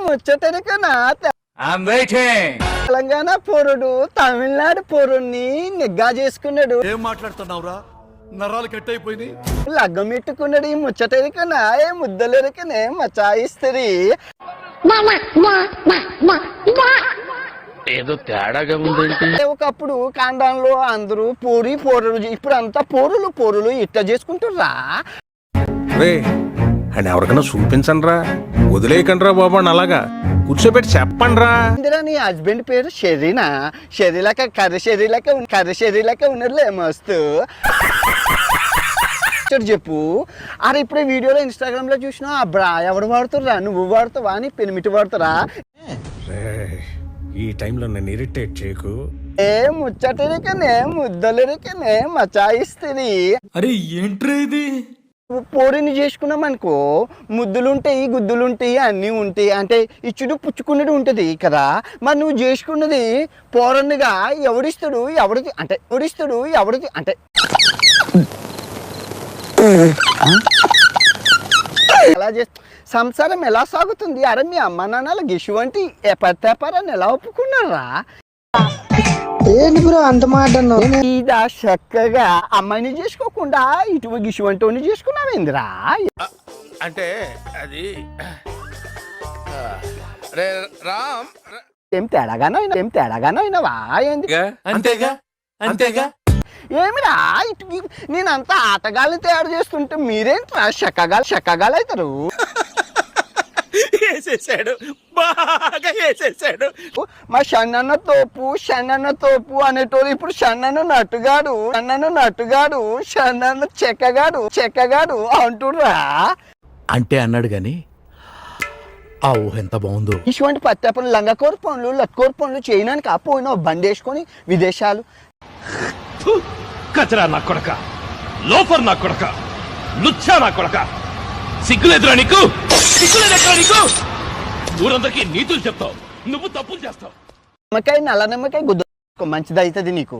ముచ్చటెరకనా తెలంగాణ పౌరుడు తమిళనాడు పౌరుణ్ణి నిగ్గా చేసుకున్నాడు. ఏం మాట్లాడుతున్నావురా? నరాలు కట్ అయిపోయింది. లగ్గం పెట్టుకున్నాడు. ఈ ముచ్చటెరకనా ఏ ముద్దలెరకనే మచాయిస్తరి. ఏదో తేడాగా ఉందేంటి? ఒకప్పుడు కాండంలో అందరూ పోరులు, ఇప్పుడు అంతా పోరులు ఇట్లా చేసుకుంటుర్రా. అని ఎవరికైనా చూపించండి రా, వదిలేయకండి రా బాబు. అలాగా కూర్చోబెట్టి చెప్పండి రా. నీ హస్బెండ్ పేరు షెరీనా? కర్రీ షెరీలక ఉన్నట్లే మస్తు చెప్పు. అరే ఇప్పుడే వీడియోలో ఇన్స్టాగ్రామ్ లో చూసినా అబ్బా ఎవడు వాడుతుర్రా? నువ్వు వాడుతావా అని పెనిమిటి వాడుతురా? ఈ టైంలో నన్ను ఇరిటేట్ చేయకు. ఏ ముచ్చటరికనే ముద్దలరికనే మచాయిస్తుంది. అరే ఏంట్రా ఇది? పోరిని చేసుకున్నాం అనుకో, ముద్దులుంటాయి, గుద్దులుంటాయి, అన్నీ ఉంటాయి. అంటే ఇచ్చుడు పుచ్చుకున్నది ఉంటది కదా. మరి నువ్వు చేసుకున్నది పోరన్నుగా ఎవడిస్తాడు? ఎవడిది అంటే ఎలా చేస్తా సంసారం ఎలా సాగుతుంది? అరే మీ అమ్మ నాన్నల గిషువంటి ఎపర్తెపరని ఎలా ఒప్పుకున్నారా? ఏంటి బ్రో అంత మాట ఇదా చక్కగా అమ్మాయిని చేసుకోకుండా ఇటు గిషువంటి చేసుకున్నావేందిరా? అంటే అది రామ్ ఏం తేడాగానో ఏంది? అంతేగా ఏమిరా ఇటు నేనంతా ఆటగాళ్ళు తయారు చేస్తుంటే మీరేంట్రా చెక్కగాలు అవుతారు. బాగా వేసేసాడు. మా షన్నన్న తోపు అనేటోరు ఇప్పుడు షన్నన్న నట్టుగాడు షన్నన్న చెక్కగాడు అంటుర్రా. అంటే అన్నాడు గాని ఆ ఊహ ఎంత బాగుందో. ఇటువంటి పత్తి పనులు, లంగకోరు పనులు, లత్కోరు పనులు చేయడానికి పోయినా బండి వేసుకొని విదేశాలు. కచరా నా కొడక, లోఫర్ నా కొడక, లుచ్చా నా కొడక, సిగ్గులేదురా నీకు? ఊరందరికీ నీతులు చెప్తావు, నువ్వు తప్పులు చేస్తావు. నిమ్మకాయ నల్ల నిమ్మకాయ గుద్ద మంచిది అవుతుంది నీకు.